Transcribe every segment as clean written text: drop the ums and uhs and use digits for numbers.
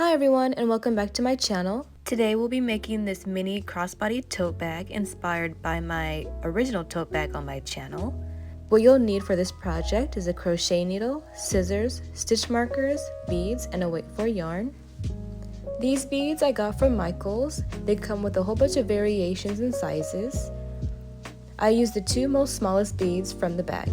Hi everyone and welcome back to my channel. Today we'll be making this mini crossbody tote bag inspired by my original tote bag on my channel. What you'll need for this project is a crochet needle, scissors, stitch markers, beads, and a weight for yarn. These beads I got from Michaels. They come with a whole bunch of variations and sizes. I used the two most smallest beads from the bag.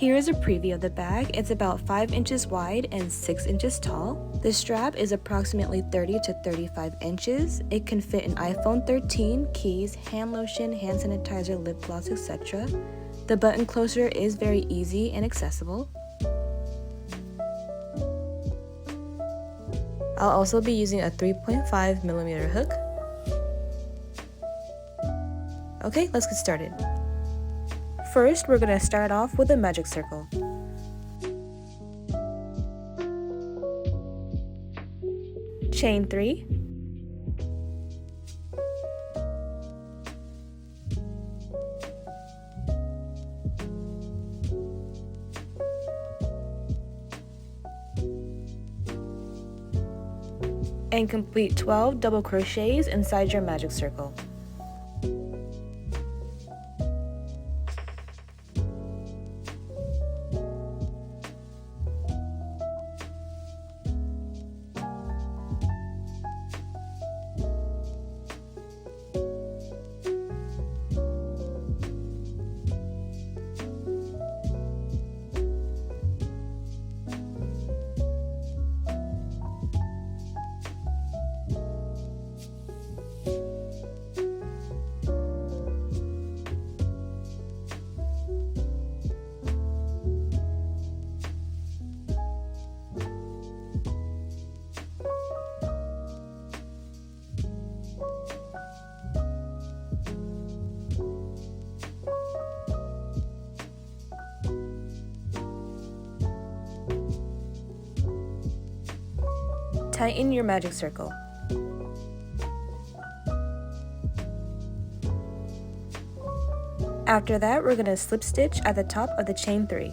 Here is a preview of the bag. It's about 5 inches wide and 6 inches tall. The strap is approximately 30 to 35 inches. It can fit an iPhone 13, keys, hand lotion, hand sanitizer, lip gloss, etc. The button closure is very easy and accessible. I'll also be using a 3.5mm hook. Okay, let's get started. First, we're going to start off with a magic circle. Chain 3. And complete 12 double crochets inside your magic circle. Tighten your magic circle. After that, we're going to slip stitch at the top of the chain 3.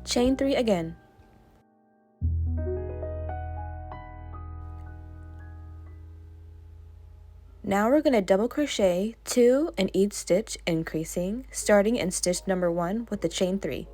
Chain 3 again. Now we're going to double crochet 2 in each stitch, increasing, starting in stitch number 1 with the chain 3.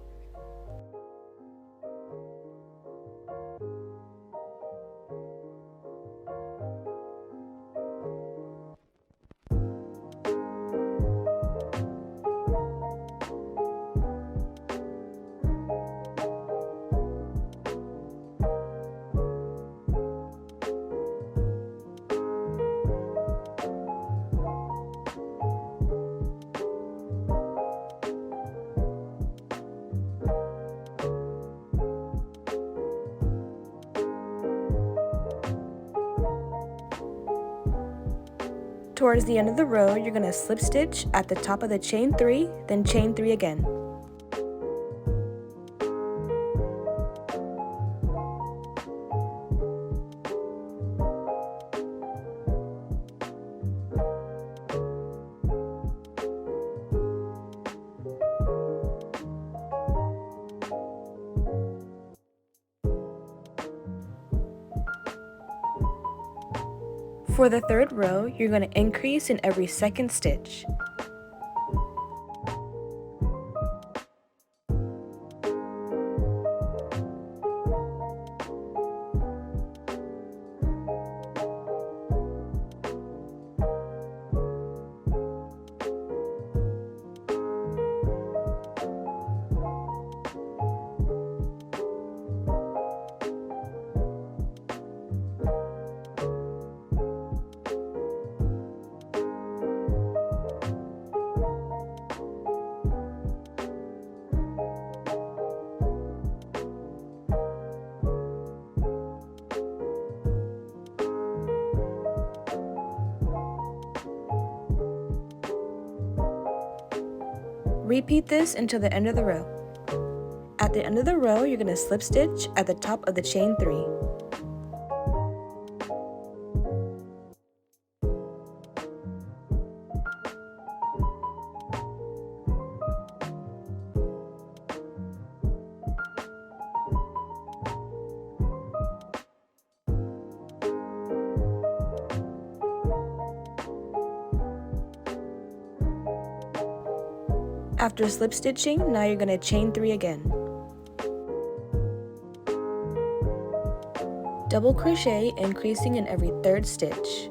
Towards the end of the row, you're going to slip stitch at the top of the chain 3, then chain 3 again. For the third row, you're going to increase in every second stitch. Repeat this until the end of the row. At the end of the row, you're going to slip stitch at the top of the chain 3. After slip stitching, now you're going to chain 3 again. Double crochet, increasing in every 3rd stitch.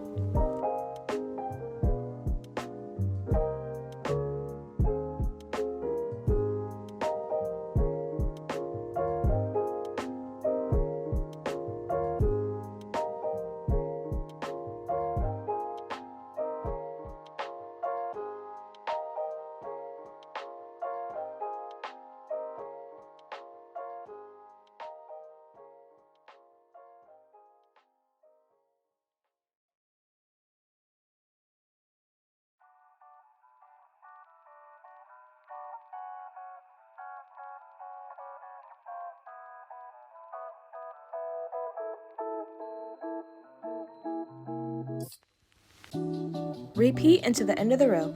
Repeat into the end of the row.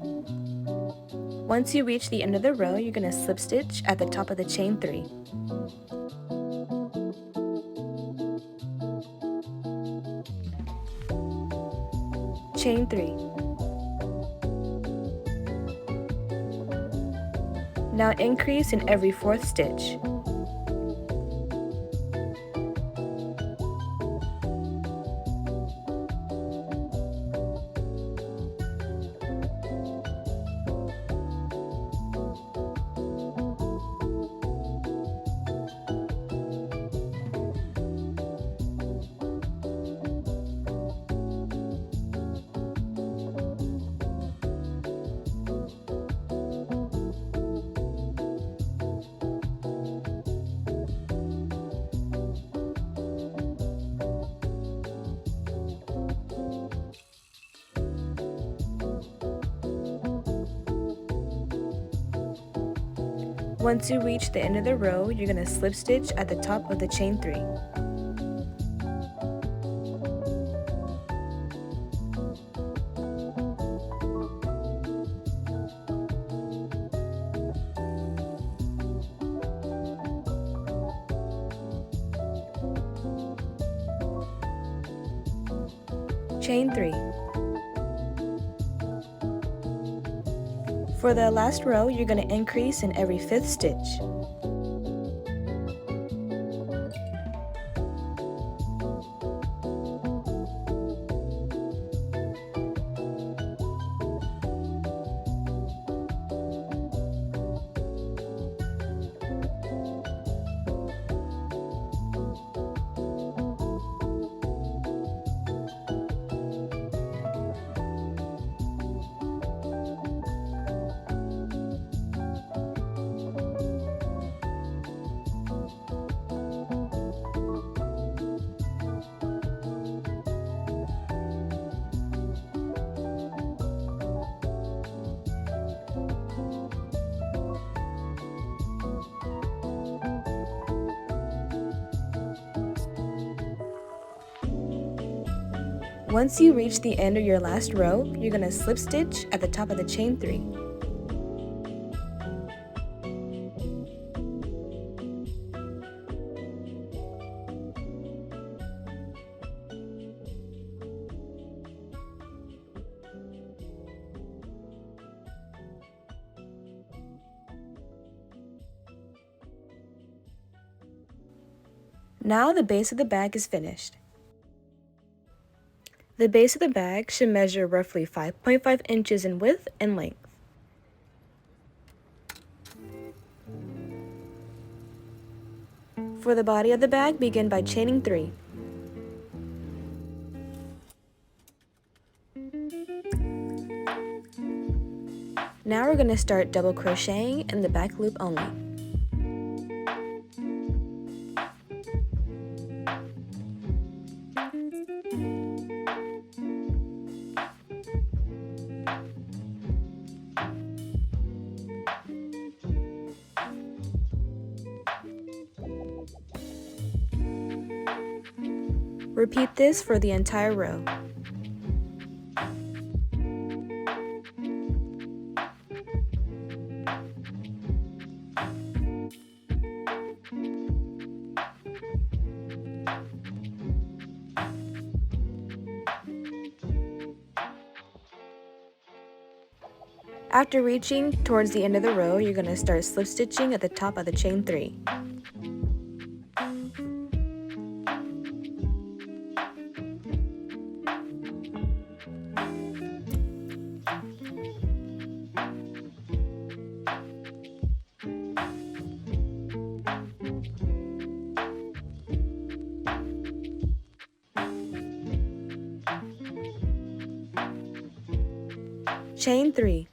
Once you reach the end of the row, you're going to slip stitch at the top of the chain 3. Chain 3. Now increase in every 4th stitch. Once you reach the end of the row, you're going to slip stitch at the top of the chain 3. Chain 3. For the last row, you're going to increase in every 5th stitch. Once you reach the end of your last row, you're going to slip stitch at the top of the chain 3. Now the base of the bag is finished. The base of the bag should measure roughly 5.5 inches in width and length. For the body of the bag, begin by chaining 3. Now we're going to start double crocheting in the back loop only. Repeat this for the entire row. After reaching towards the end of the row, you're going to start slip stitching at the top of the chain 3. Chain 3.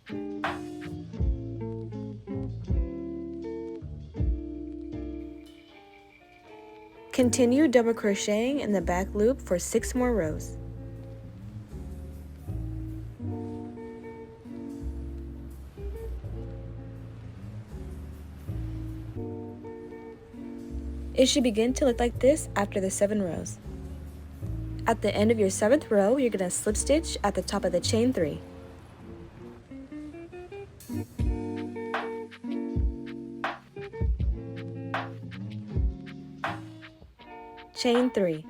Continue double crocheting in the back loop for 6 more rows. It should begin to look like this after the 7 rows. At the end of your 7th row, you're going to slip stitch at the top of the chain 3. Chain 3.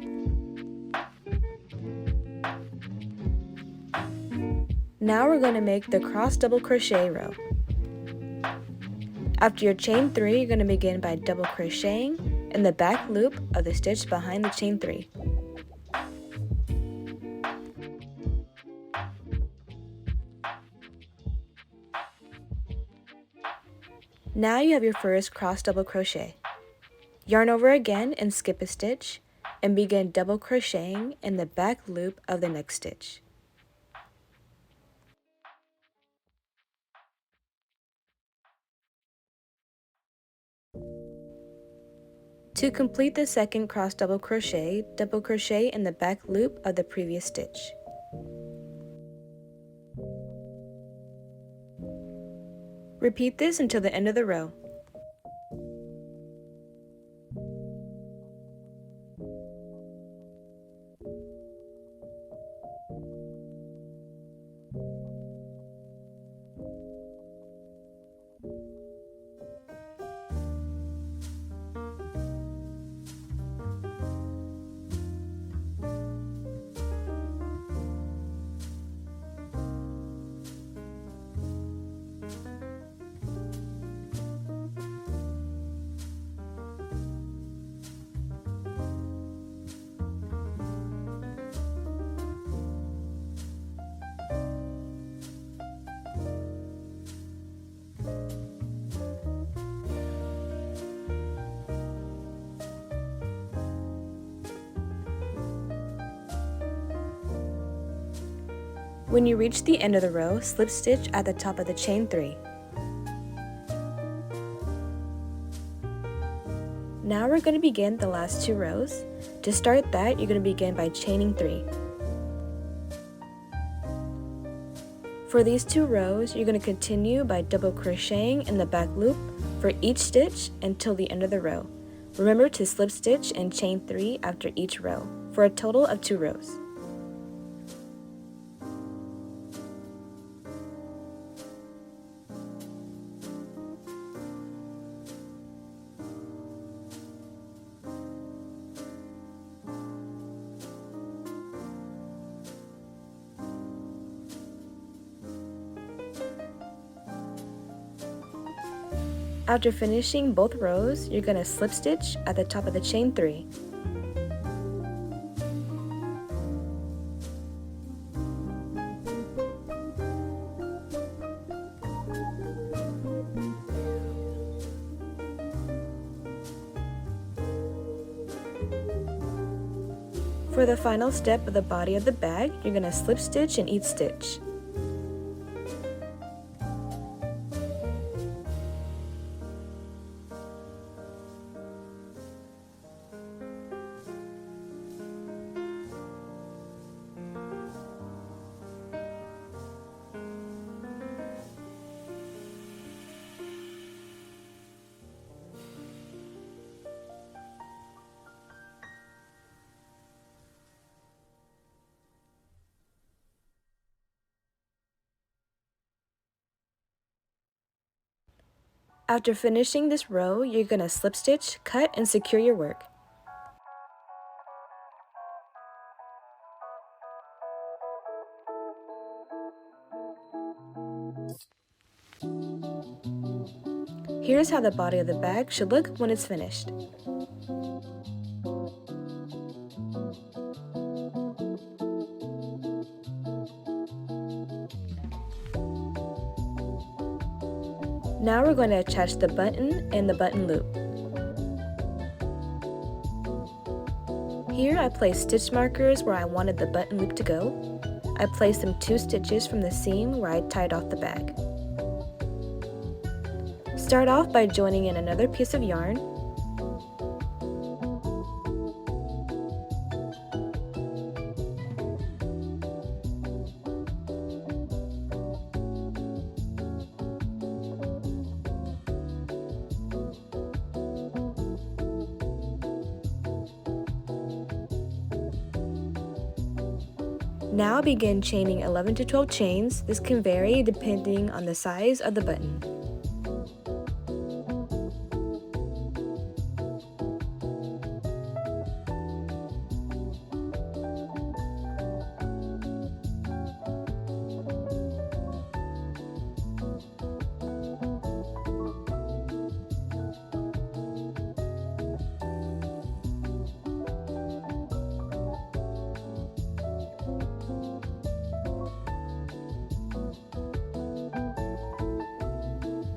Now we're going to make the cross double crochet row. After your chain 3, you're going to begin by double crocheting in the back loop of the stitch behind the chain 3. Now you have your first cross double crochet. Yarn over again and skip a stitch, and begin double crocheting in the back loop of the next stitch. To complete the second cross double crochet in the back loop of the previous stitch. Repeat this until the end of the row. When you reach the end of the row, slip stitch at the top of the chain 3. Now we're going to begin the last 2 rows. To start that, you're going to begin by chaining 3. For these 2 rows, you're going to continue by double crocheting in the back loop for each stitch until the end of the row. Remember to slip stitch and chain 3 after each row, for a total of 2 rows. After finishing both rows, you're going to slip stitch at the top of the chain 3. For the final step of the body of the bag, you're going to slip stitch in each stitch. After finishing this row, you're going to slip stitch, cut, and secure your work. Here's how the body of the bag should look when it's finished. Now we're going to attach the button and the button loop. Here I placed stitch markers where I wanted the button loop to go. I placed them 2 stitches from the seam where I tied off the bag. Start off by joining in another piece of yarn. Now begin chaining 11 to 12 chains. This can vary depending on the size of the button.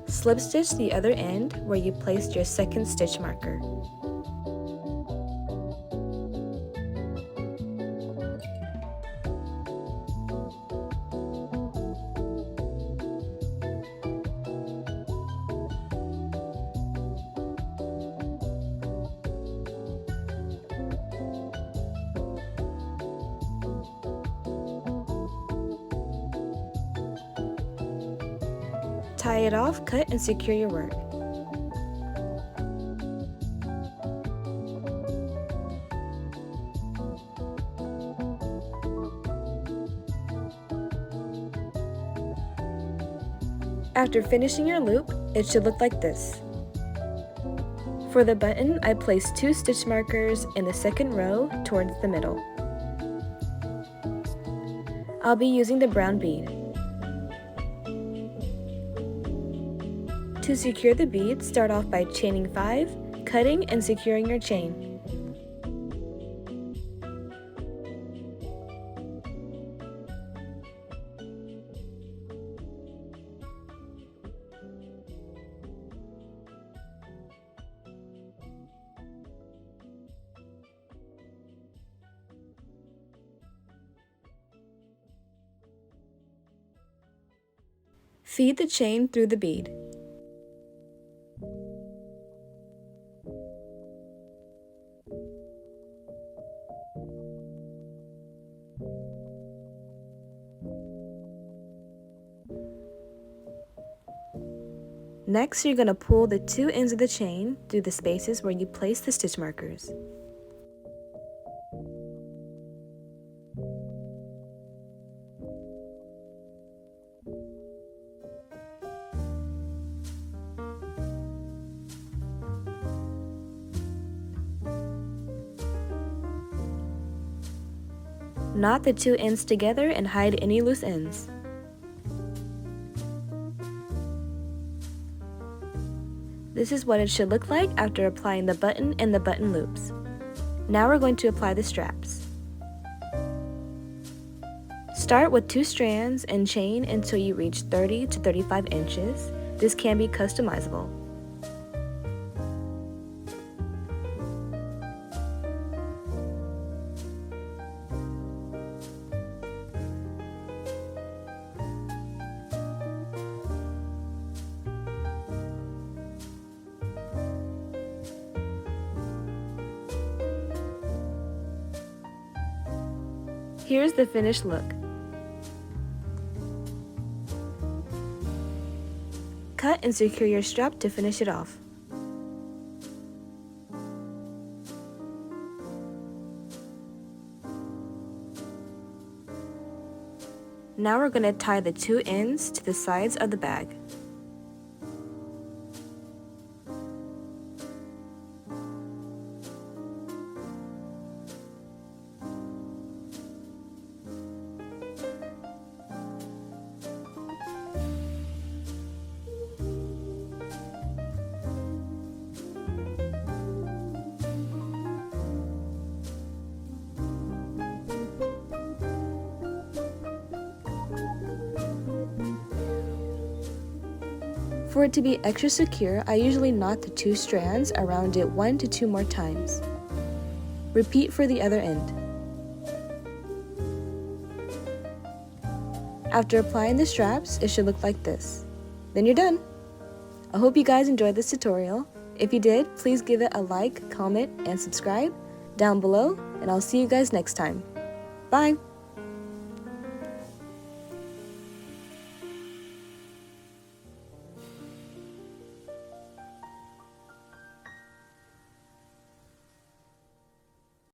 Slip stitch the other end where you placed your second stitch marker. Tie it off, cut, and secure your work. After finishing your loop, it should look like this. For the button, I placed 2 stitch markers in the second row towards the middle. I'll be using the brown bead. To secure the bead, start off by chaining 5, cutting and securing your chain. Feed the chain through the bead. Next, you're going to pull the 2 ends of the chain through the spaces where you place the stitch markers. Knot the 2 ends together and hide any loose ends. This is what it should look like after applying the button and the button loops. Now we're going to apply the straps. Start with 2 strands and chain until you reach 30 to 35 inches. This can be customizable. Here's the finished look. Cut and secure your strap to finish it off. Now we're going to tie the 2 ends to the sides of the bag. For it to be extra secure, I usually knot the 2 strands around it 1 to 2 more times. Repeat for the other end. After applying the straps, it should look like this. Then you're done! I hope you guys enjoyed this tutorial. If you did, please give it a like, comment, and subscribe down below, and I'll see you guys next time. Bye!